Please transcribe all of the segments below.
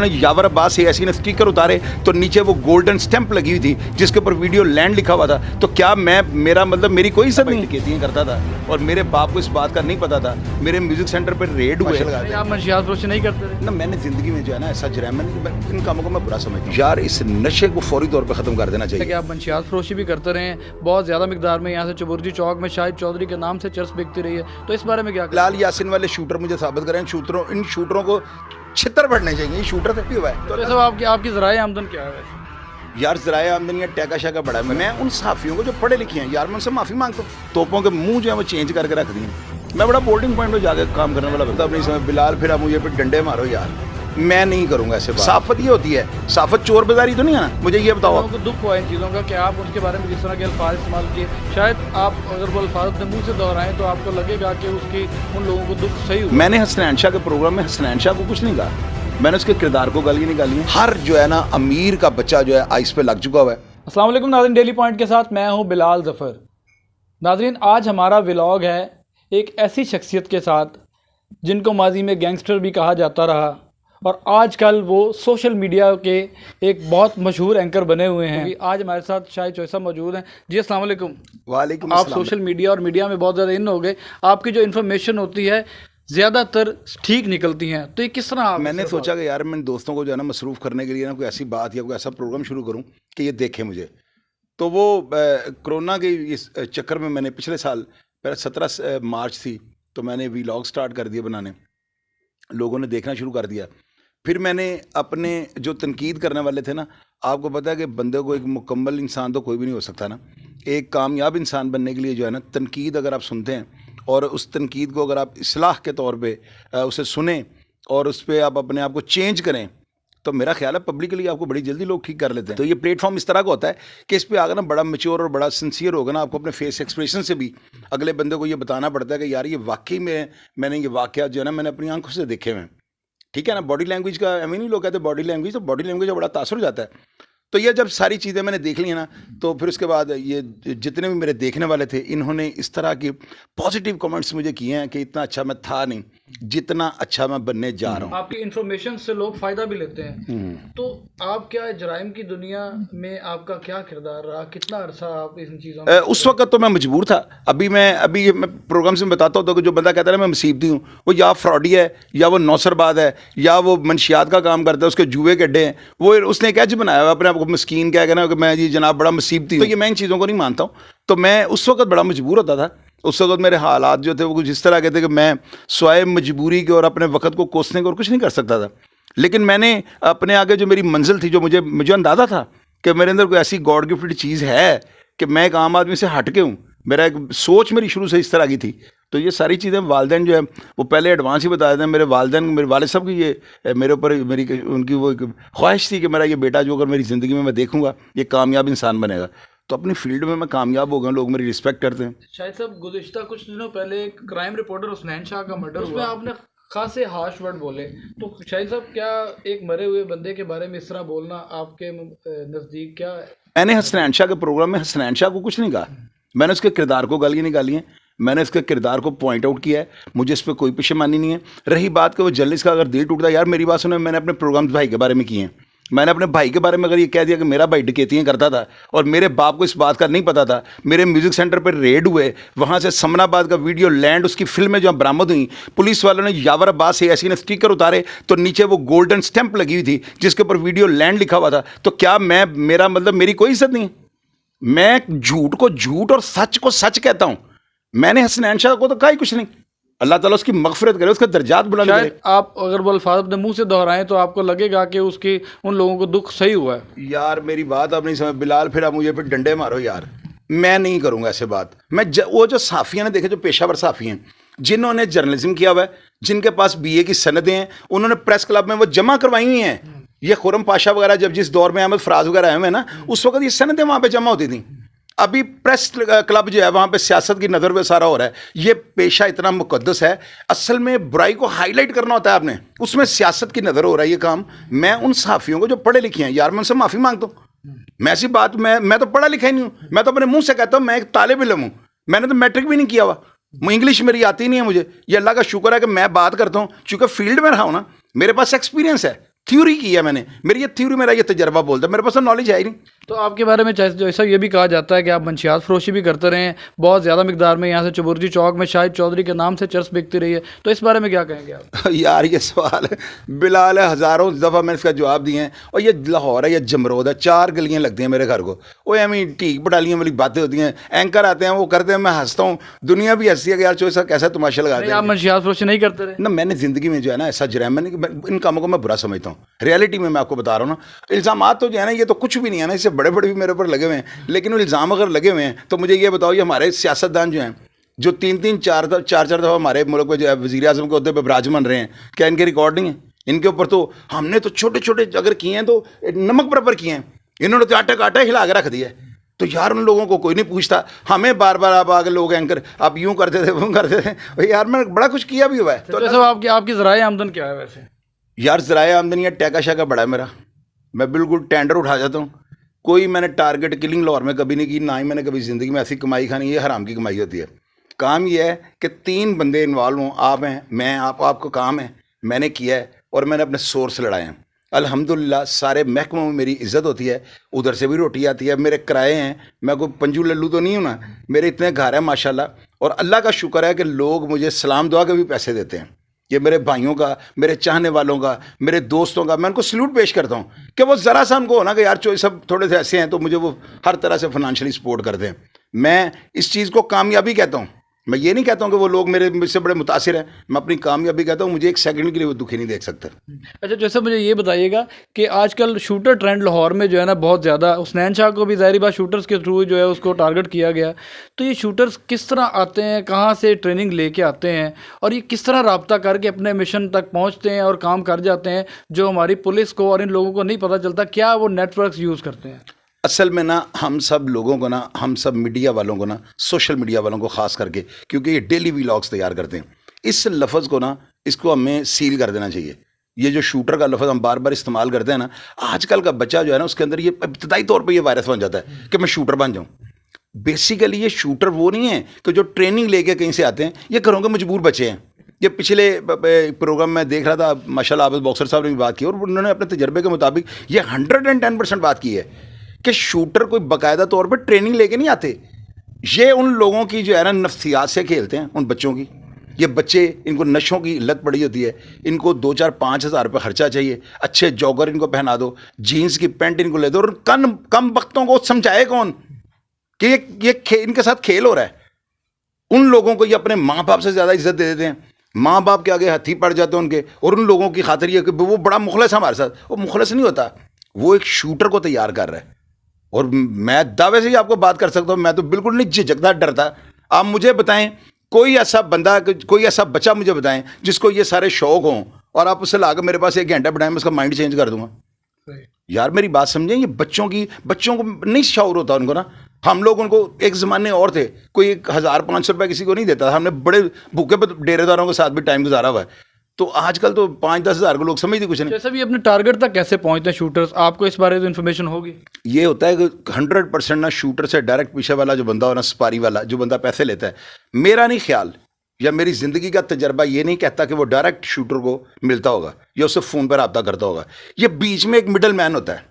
यावर अब्बास यासीन ने स्टिकर उतारे तो नीचे वो गोल्डन स्टैंप लगी हुई थी जिसके ऊपर वीडियो लैंड लिखा हुआ था। तो क्या मैं मेरा मतलब मेरी कोई इज्जत नहीं टिकटियाँ करता था और मेरे बाप को इस बात का नहीं पता था। मेरे म्यूजिक सेंटर पर रेड हुए। आप मंशियात फरोशी नहीं करते थे ना, मैंने जिंदगी में जो है ना ऐसा जराइम इन कामों को मैं बुरा समझता हूँ। यार इस नशे को फौरी तौर पर खत्म कर देना चाहिए। कि आप मंशियात फरोशी भी करते रहे हैं बहुत ज़्यादा मिकदार में, यहाँ से चबुर्जी चौक में शाहिद चौधरी के नाम से चर्च बिकती रही है, तो इस बारे में क्या? लाल यासीन वाले शूटर मुझे साबित करें, इन शूटरों को छितर बढ़ने चाहिए। शूटर तक भी हुआ है तो सब आपकी ज़राए आमदन क्या है? यार ज़राए आमदनी टैका शैका बड़ा है। मैं उन सहाफ़ियों को जो पढ़े लिखे हैं यार मैं उनसे माफ़ी मांगता हूँ। तोपों के मुंह जो है वो चेंज करके रख दिए। मैं बड़ा बोल्डिंग पॉइंट में जाकर काम करने वाला बता अपनी समय बिलाल फिर आप मुझे पे डंडे मारो यार, मैं नहीं करूँगा ऐसे। साफत ये होती है, साफत चोर बाजारी तो नहीं है ना। मुझे ये बताओ आपको दुख हुआ इन चीज़ों का कि आप उनके बारे में जिस तरह के अल्फाज इस्तेमाल किए, शायद आप अगर वो अल्फाज अपने मुँह से दोहराएं तो आपको लगेगा कि उसकी उन लोगों को दुख सही हुआ। मैंने हसनैन शाह के प्रोग्राम में हसनैन शाह को कुछ नहीं कहा, मैंने उसके किरदार को गाली निकाली। हर जो है ना अमीर का बच्चा जो है आइस पे लग चुका हुआ है। अस्सलाम वालेकुम नाज़रीन, डेली पॉइंट के साथ मैं हूं बिलाल ज़फ़र। नाज़रीन, आज हमारा व्लॉग है एक ऐसी शख्सियत के साथ जिनको माजी में गैंगस्टर भी कहा जाता रहा और आजकल वो सोशल मीडिया के एक बहुत मशहूर एंकर बने हुए हैं। आज हमारे साथ शाहिद चौधरी साहब मौजूद हैं। जी अस्सलाम वालेकुम। वालेकुम आप अस्सलाम। सोशल मीडिया और मीडिया में बहुत ज़्यादा इन हो गए, आपकी जो इन्फॉर्मेशन होती है ज़्यादातर ठीक निकलती हैं, तो ये किस तरह मैंने सोचा कि यार मैं दोस्तों को जो है ना मसरूफ़ करने के लिए ना कोई ऐसी बात या कोई ऐसा प्रोग्राम शुरू करूं कि ये देखें मुझे। तो वो कोरोना के इस चक्कर में मैंने पिछले साल 17 मार्च थी तो मैंने वीलॉग स्टार्ट कर दिया बनाने, लोगों ने देखना शुरू कर दिया। फिर मैंने अपने जो तनकीद करने वाले थे ना, आपको पता है कि बंदे को एक मुकम्मल इंसान तो कोई भी नहीं हो सकता ना। एक कामयाब इंसान बनने के लिए जो है ना तनकीद अगर आप सुनते हैं और उस तनकीद को अगर आप इस्लाह के तौर पे उसे सुने और उस पर आप अपने आप को चेंज करें तो मेरा ख्याल है पब्लिकली आपको बड़ी जल्दी लोग ठीक कर लेते हैं। तो ये प्लेटफॉर्म इस तरह का होता है कि इस पे आकर ना बड़ा मैच्योर और बड़ा सिंसियर होगा ना, आपको अपने फेस एक्सप्रेशन से भी अगले बंदे को ये बताना पड़ता है कि यार ये वाकई में मैंने ये वाक़या जो है ना मैंने अपनी आंखों से देखे हुए हैं। ठीक है ना, बॉडी लैंग्वेज का नहीं लोग कहते बॉडी लैंग्वेज, तो बॉडी लैंग्वेज का बड़ा तासुर हो जाता है। तो ये जब सारी चीज़ें मैंने देख ली हैं ना, तो फिर उसके बाद ये जितने भी मेरे देखने वाले थे इन्होंने इस तरह की पॉजिटिव कमेंट्स मुझे किए हैं कि इतना अच्छा मैं था नहीं जितना अच्छा मैं बनने जा रहा हूँ। आपकी इन्फॉर्मेशन से लोग फ़ायदा भी लेते हैं, तो आप क्या जराइम की दुनिया में आपका क्या किरदार रहा, कितना अरसा आप इन चीज़ों में? उस वक्त तो मैं मजबूर था। अभी मैं प्रोग्राम से बताता हूँ तो जो बंदा कहता है ना मैं मुसीबती हूँ, वो या फ्रॉडी है या वो नौसरबाद है या वो मंशियात का काम करता है, उसके जुए के अड्डे हैं। वो उसने क्या बनाया हुआ अपने आप को मस्कीन क्या कहना कि मैं जी जनाब बड़ा मुसीबती हूँ। तो ये मैं इन चीज़ों को नहीं मानता हूँ। तो मैं उस वक्त बड़ा मजबूर होता था। उस वक्त मेरे हालात जो थे वो कुछ इस तरह के थे कि मैं स्वयं मजबूरी के और अपने वक्त को कोसने को और कुछ नहीं कर सकता था। लेकिन मैंने अपने आगे जो मेरी मंजिल थी, जो मुझे अंदाज़ा था कि मेरे अंदर कोई ऐसी गॉड गिफ्टेड चीज़ है कि मैं एक आम आदमी से हट के हूँ, मेरा एक सोच मेरी शुरू से इस तरह की थी। तो ये सारी चीज़ें वालिदैन जो है वो पहले एडवांस ही बता देते हैं। मेरे वालिद साहब की ये मेरे ऊपर उनकी वो ख्वाहिश थी कि मेरा ये बेटा जो अगर मेरी ज़िंदगी में मैं देखूँगा ये कामयाब इंसान बनेगा। तो अपनी फील्ड में मैं कामयाब हो गया, लोग मेरी रिस्पेक्ट करते हैं। शायद साहब गुज़िश्ता कुछ दिनों पहले एक क्राइम रिपोर्टर हसनैन शाह का मर्डर, उसमें आपने खासे हार्श वर्ड बोले, तो शाहिद साहब क्या एक मरे हुए बंदे के बारे में इस तरह बोलना आपके नज़दीक क्या है? मैंने हसनैन शाह के प्रोग्राम में हसनैन शाह को कुछ नहीं कहा, मैंने उसके किरदार को गाली निकाली है, मैंने उसके किरदार को पॉइंट आउट किया है। मुझे इस पर कोई पशेमानी नहीं है। रही बात कि वो जर्नलिस्ट का अगर दिल टूटता है, यार मेरी बात सुनो, मैंने अपने प्रोग्राम भाई के बारे में किए हैं। मैंने अपने भाई के बारे में अगर ये कह दिया कि मेरा भाई डकैतियाँ करता था और मेरे बाप को इस बात का नहीं पता था, मेरे म्यूजिक सेंटर पर रेड हुए, वहाँ से समनाबाद का वीडियो लैंड उसकी फिल्में जो बरामद हुई, पुलिस वालों ने यावर अब्बास यासीन ने स्टिकर उतारे तो नीचे वो गोल्डन स्टैंप लगी हुई थी जिसके ऊपर वीडियो लैंड लिखा हुआ था। तो क्या मैं मेरा मतलब मेरी कोई इज्जत नहीं है? मैं झूठ को झूठ और सच को सच कहता हूँ। मैंने हसनैन शाह को तो कहा ही कुछ नहीं। अल्लाह ताला उसकी मगफिरत करे, उसका दर्जात बुलंद करे। आप अगर वो अल्फाज अपने मुंह से दोहराएं तो आपको लगेगा कि उसकी उन लोगों को दुख सही हुआ है। यार मेरी बात आप नहीं समझ बिलाल, फिर आप मुझे फिर डंडे मारो यार, मैं नहीं करूँगा ऐसे बात। वो जो साफ़ी ने देखे, जो पेशावर साफ़ी हैं जिन्होंने जर्नलिज्म किया हुआ है, जिनके पास BA की सनदें हैं, उन्होंने प्रेस क्लब में वो जमा करवाई हुई हैं। ये खुरम पाशा वगैरह जब जिस दौर में अहमद फराज वगैरह आए हुए हैं ना, उस वक्त ये सनदें वहाँ पे जमा होती थी। अभी प्रेस क्लब जो है वहाँ पे सियासत की नज़र में सारा हो रहा है। ये पेशा इतना मुकद्दस है, असल में बुराई को हाईलाइट करना होता है आपने, उसमें सियासत की नज़र हो रहा है ये काम। मैं उन सहाफ़ियों को जो पढ़े लिखे हैं यार मैं उनसे माफ़ी मांगता हूँ। मैं ऐसी बात मैं तो पढ़ा लिखा ही नहीं हूँ। मैं तो अपने मुँह से कहता हूँ मैं एक तालिब इल्म हूँ, मैंने तो मैट्रिक भी नहीं किया हुआ, इंग्लिश मेरी आती नहीं है मुझे। ये अल्लाह का शुक्र है कि मैं बात करता हूँ, चूँकि फील्ड में रहा हूँ ना, मेरे पास एक्सपीरियंस है थ्योरी की है मैंने, मेरी ये थ्योरी, मेरा ये तजर्बा बोलता है, मेरे पास तो नॉलेज है ही नहीं। तो आपके बारे में जैसा ये भी कहा जाता है कि आप मंशियात फरोशी भी करते रहे हैं बहुत ज़्यादा मिकदार में, यहाँ से चबुर्जी चौक में शाहिद चौधरी के नाम से चर्च बिकती रही है, तो इस बारे में क्या कहेंगे आप? यार ये सवाल है, बिलाल है, हज़ारों दफ़ा मैंने इसका जवाब दिए हैं। और ये लाहौर है, ये जमरोद है, 4 गलियाँ लगती हैं मेरे घर को, वो एवं टीक बटालियाँ वाली बातें होती हैं, एंकर आते हैं वो करते हैं, मैं हंसता हूँ, दुनिया भी हंसती है कि यार चो ऐसा कैसा तमाशा लगाते आप हैं। मंशियात फरोशी नहीं करते रहे ना मैंने ज़िंदगी में जो है ना ऐसा जराइम, इन कामों को मैं बुरा समझता हूँ। रियलिटी में मैं आपको बता रहा हूँ ना, इल्ज़ामात तो जो है ना ये तो कुछ भी नहीं है ना, इससे बड़े बड़े भी मेरे ऊपर लगे हुए हैं, लेकिन वो इल्ज़ाम अगर लगे हुए हैं तो मुझे ये बताओ, ये हमारे सियासतदान जो हैं जो 3-3 4 दफ़ा हमारे मुल्क में जो है वज़ीर आज़म के अहदे पर विराजमान रहे हैं, क्या इनके रिकॉर्ड नहीं है? इनके ऊपर तो हमने तो छोटे छोटे अगर किए हैं तो नमक बराबर किए हैं, इन्होंने तो आटा काटा हिला के रख दिया है। तो यार उन लोगों को कोई नहीं पूछता, हमें बार बार आप आगे लोग एंकर आप यूँ करते थे वो करते थे, भाई यार मैंने बड़ा कुछ किया भी हुआ है। तो सब आपकी ज़राए आमदन क्या है वैसे? यार ज़राए आमदनी है, टैका शैका बड़ा है मेरा, मैं बिल्कुल टेंडर उठा जाता हूँ। कोई मैंने टारगेट किलिंग लाहौर में कभी नहीं की, ना ही मैंने कभी ज़िंदगी में ऐसी कमाई खानी, ये हराम की कमाई होती है। काम ये है कि 3 बंदे इन्वॉल्व हों, आप हैं, मैं, आपको काम है, मैंने किया है और मैंने अपने सोर्स लड़ाए हैं। अल्हम्दुलिल्लाह सारे महकमों में मेरी इज़्ज़त होती है, उधर से भी रोटी आती है, मेरे किराए हैं, मैं कोई पंजू लल्लू तो नहीं हूँ ना, मेरे इतने घर हैं माशाल्लाह। और अल्लाह का शुक्र है कि लोग मुझे सलाम दुआ के भी पैसे देते हैं। ये मेरे भाइयों का, मेरे चाहने वालों का, मेरे दोस्तों का, मैं उनको सल्यूट पेश करता हूँ कि वो ज़रा सा उनको हो ना कि यार चो सब थोड़े से ऐसे हैं तो मुझे वो हर तरह से फाइनेंशियली सपोर्ट करते हैं। मैं इस चीज़ को कामयाबी कहता हूँ, मैं ये नहीं कहता हूँ कि वो लोग मुझसे बड़े मुतासिर हैं, मैं अपनी कामयाबी कहता हूँ, मुझे एक सेकंड के लिए वो दुखी नहीं देख सकता। अच्छा, जैसे मुझे ये बताइएगा कि आजकल शूटर ट्रेंड लाहौर में जो है ना बहुत ज़्यादा, हुसनैन शाह को भी ज़ाहिर बात शूटर्स के थ्रू जो है उसको टारगेट किया गया, तो ये शूटर्स किस तरह आते हैं, कहाँ से ट्रेनिंग लेके आते हैं और ये किस तरह रब्ता करके अपने मिशन तक पहुँचते हैं और काम कर जाते हैं, जो हमारी पुलिस को और इन लोगों को नहीं पता चलता? क्या वो नेटवर्क्स यूज़ करते हैं? असल में ना हम सब लोगों को ना, हम सब मीडिया वालों को ना, सोशल मीडिया वालों को ख़ास करके, क्योंकि ये डेली व्लॉग्स तैयार करते हैं, इस लफ्ज़ को ना, इसको हमें सील कर देना चाहिए। ये जो शूटर का लफ्ज़ हम बार बार इस्तेमाल करते हैं ना, आजकल का बच्चा जो है ना उसके अंदर ये इब्तदाई तौर पे ये वायरस बन जाता है कि मैं शूटर बन जाऊँ। बेसिकली ये शूटर वो नहीं है कि जो ट्रेनिंग लेके कहीं से आते हैं, ये घरों के मजबूर बच्चे हैं। ये पिछले प्रोग्राम में देख रहा था, माशाल्लाह आबिद बॉक्सर साहब ने भी बात की और उन्होंने अपने तजर्बे के मुताबिक ये 110% बात की है कि शूटर कोई बाकायदा तौर पर ट्रेनिंग लेके नहीं आते। ये उन लोगों की जो है ना नफ्सियात से खेलते हैं, उन बच्चों की। ये बच्चे, इनको नशों की लत पड़ी होती है, इनको 2-4-5 हज़ार रुपये खर्चा चाहिए, अच्छे जॉगर इनको पहना दो, जीन्स की पैंट इनको ले दो, और कम वक्तों को समझाए कौन कि ये इनके साथ खेल हो रहा है। उन लोगों को ये अपने माँ बाप से ज़्यादा इज्जत दे देते हैं, माँ बाप के आगे हथी पड़ जाते हैं उनके, और उन लोगों की खातिर ये कि वो बड़ा मुखलस है हमारे साथ, वो मुखलस नहीं होता, वो एक शूटर को तैयार कर रहा है। और मैं दावे से ही आपको बात कर सकता हूँ, मैं तो बिल्कुल नहीं झिझकता डरता। आप मुझे बताएं कोई ऐसा बंदा, कोई ऐसा बच्चा मुझे बताएं जिसको ये सारे शौक हों और आप उससे लाकर मेरे पास 1 घंटा बिठाएं, मैं उसका माइंड चेंज कर दूंगा। यार मेरी बात समझें, ये बच्चों को नहीं शौर होता उनको ना। हम लोग उनको एक ज़माने और थे, कोई 1,000-500 रुपये किसी को नहीं देता था, हमने बड़े भूखे डेरेदारों के साथ भी टाइम गुजारा हुआ है। तो आजकल तो 5-10 हज़ार को लोग समझते कुछ नहीं। जैसे भी अपने टारगेट तक कैसे पहुंचते हैं शूटर्स, आपको इस बारे में इन्फॉर्मेशन होगी? ये होता है कि 100% ना शूटर से डायरेक्ट पीछे वाला जो बंदा हो ना, स्पारी वाला जो बंदा पैसे लेता है, मेरा नहीं ख्याल या मेरी ज़िंदगी का तजर्बा ये नहीं कहता कि वो डायरेक्ट शूटर को मिलता होगा या उससे फ़ोन पर रब्ता करता होगा। ये बीच में एक मिडल मैन होता है,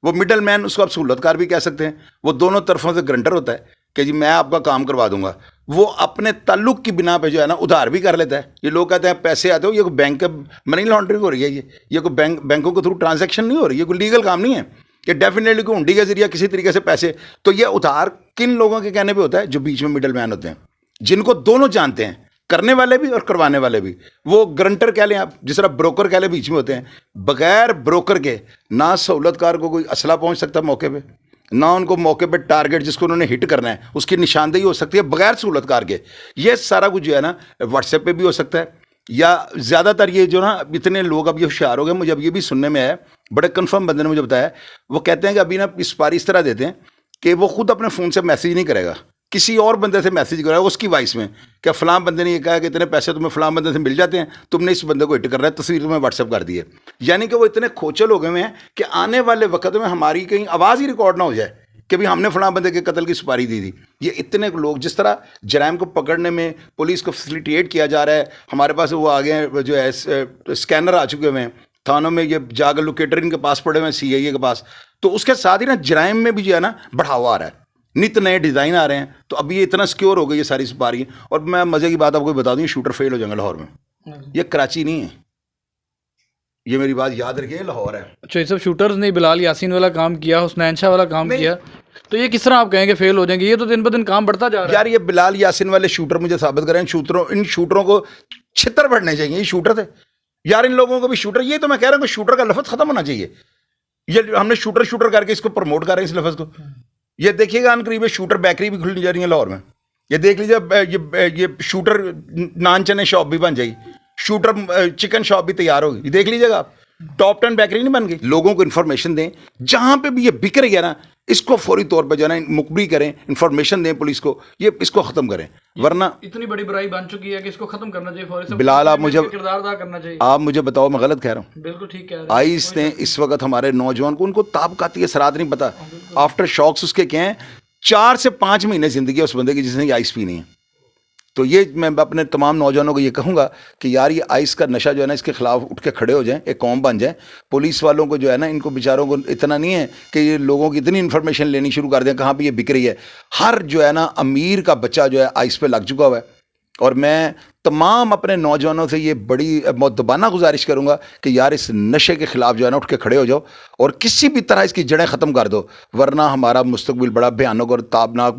वो मिडल मैन, उसको आप सहूलतकार भी कह सकते हैं, वो दोनों तरफों से ग्रंटर होता है कि जी मैं आपका काम करवा दूंगा। वो अपने ताल्लुक की बिना पे जो है ना उधार भी कर लेता है। ये लोग कहते हैं पैसे आते हो, ये कोई बैंक मनी लॉन्ड्रिंग हो रही है, ये कोई बैंकों के थ्रू ट्रांजैक्शन नहीं हो रही, ये कोई लीगल काम नहीं है, ये डेफिनेटली कोई हुंडी के जरिए किसी तरीके से पैसे। तो ये उधार किन लोगों के कहने पर होता है? जो बीच में मिडल मैन होते हैं, जिनको दोनों जानते हैं, करने वाले भी और करवाने वाले भी। वो ग्रंटर कह लें आप, जिस तरह ब्रोकर कह लें, बीच में होते हैं। बगैर ब्रोकर के ना सहूलतकार को कोई असला पहुंच सकता मौके पे, ना उनको मौके पे टारगेट जिसको उन्होंने हिट करना है उसकी निशानदेही हो सकती है बगैर सहूलतकार के। ये सारा कुछ जो है ना व्हाट्सएप पे भी हो सकता है, या ज़्यादातर ये जो ना इतने लोग अब ये होशियार हो गए, मुझे अब ये भी सुनने में आया, बड़े कन्फर्म बंदे ने मुझे बताया, वो कहते हैं कि अभी ना इस बार इस तरह देते हैं कि वो खुद अपने फ़ोन से मैसेज नहीं करेगा, किसी और बंदे से मैसेज कराएगा उसकी वॉइस में, क्या फ़लाँ बंदे ने ये कहा कि इतने पैसे तुम्हें फ़लाँ बंदे से मिल जाते हैं, तुमने इस बंदे को हिट कर रहा है, तस्वीर तुम्हें व्हाट्सएप कर दी है। यानी कि वो इतने खोचल हो गए हैं कि आने वाले वक्त में हमारी कहीं आवाज़ ही रिकॉर्ड ना हो जाए कि भाई हमने फ़लाँ बंदे के कत्ल की सुपारी दी थी। ये इतने लोग, जिस तरह जराइम को पकड़ने में पुलिस को फैसिलिटेट किया जा रहा है, हमारे पास वो आ गए हैं जो है स्कैनर आ चुके हुए हैं, تھانوں میں یہ جا کر لوکیٹر ان کے پاس پڑے ہوئے ہیں CIA کے پاس. تو اس کے ساتھ ہی نا جرائم میں بھی جو ہے نا بڑھاوا آ رہا ہے, نت نئے ڈیزائن آ رہے ہیں. تو اب یہ اتنا سکیور ہو گئی یہ ساری سپاری. اور میں مزے کی بات آپ کو بتا دوں, شوٹر فیل ہو جائیں گے لاہور میں. یہ کراچی نہیں ہے, یہ میری بات یاد رکھیے, لاہور ہے. اچھا, یہ سب شوٹرز نے بلال یاسین والا کام کیا, حسنین شاہ والا کام کیا, تو یہ کس طرح آپ کہیں گے فیل ہو جائیں گے؟ یہ تو دن بہ دن کام بڑھتا جا رہا ہے. یار یہ بلال یاسین والے شوٹر مجھے ثابت کریں, ان شوٹروں کو چھتر بڑھنے چاہیے. یہ شوٹر تھے یار, ان لوگوں کو بھی شوٹر. یہ تو میں کہہ رہا ہوں کہ شوٹر کا لفظ ختم ہونا چاہیے. یہ ہم نے شوٹر کر کے اس کو پروموٹ کر رہے ہیں اس لفظ کو. یہ دیکھیے گا ان قریب شوٹر بیکری بھی کھلنے جا رہی ہے لاہور میں. یہ دیکھ لیجیے, یہ شوٹر نان چنے شاپ بھی بن جائے گی, شوٹر چکن شاپ بھی تیار ہوگی. یہ دیکھ لیجیے گا آپ, ٹاپ 10 بیکری نہیں بن گئی. لوگوں کو انفارمیشن دیں, جہاں پہ بھی یہ بک رہی ہے نا اس کو فوری طور پہ جو ہے نا مخبری کریں, انفارمیشن دیں پولیس کو, یہ اس کو ختم کریں. ورنہ اتنی بڑی برائی بن چکی ہے کہ اس کو ختم کرنا چاہیے فوری. بلال آپ مجھے کردار ادا کرنا چاہیے. آپ مجھے بتاؤ میں غلط کہہ رہا ہوں؟ بالکل ٹھیک کہہ رہے ہیں. آئس نے اس وقت ہمارے نوجوان کو, ان کو تابکاتی اثرات نہیں پتا, آفٹر شاکس اس کے کیا ہیں. 4 سے 5 مہینے زندگی ہے اس بندے کی جس نے یہ آئس پینی ہے. تو یہ میں اپنے تمام نوجوانوں کو یہ کہوں گا کہ یار یہ آئس کا نشہ جو ہے نا اس کے خلاف اٹھ کے کھڑے ہو جائیں, ایک قوم بن جائیں. پولیس والوں کو جو ہے نا ان کو بیچاروں کو اتنا نہیں ہے کہ یہ لوگوں کی اتنی انفارمیشن لینی شروع کر دیں کہاں پہ یہ بک رہی ہے. ہر جو ہے نا امیر کا بچہ جو ہے آئس پہ لگ چکا ہوا ہے. اور میں تمام اپنے نوجوانوں سے یہ بڑی مؤدبانہ گزارش کروں گا کہ یار اس نشے کے خلاف جو ہے نا اٹھ کے کھڑے ہو جاؤ اور کسی بھی طرح اس کی جڑیں ختم کر دو, ورنہ ہمارا مستقبل بڑا بھیانک اور تابناک,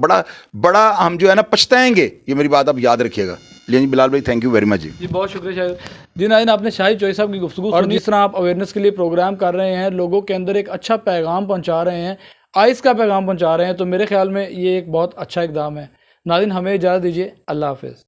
بڑا ہم جو ہے نا پچھتائیں گے. یہ میری بات آپ یاد رکھیے گا. جی بلال بھائی تھینک یو ویری مچ. جی بہت شکریہ شاہد جی. ناظرین آپ نے شاہد چوہی صاحب کی گفتگو, اور جس طرح آپ اویئرنیس کے لیے پروگرام کر رہے ہیں, لوگوں کے اندر ایک اچھا پیغام پہنچا رہے ہیں, آئس کا پیغام پہنچا رہے ہیں, تو میرے خیال میں یہ ایک بہت اچھا اقدام ہے. ناظرین ہمیں اجازت دیجیے, اللہ حافظ.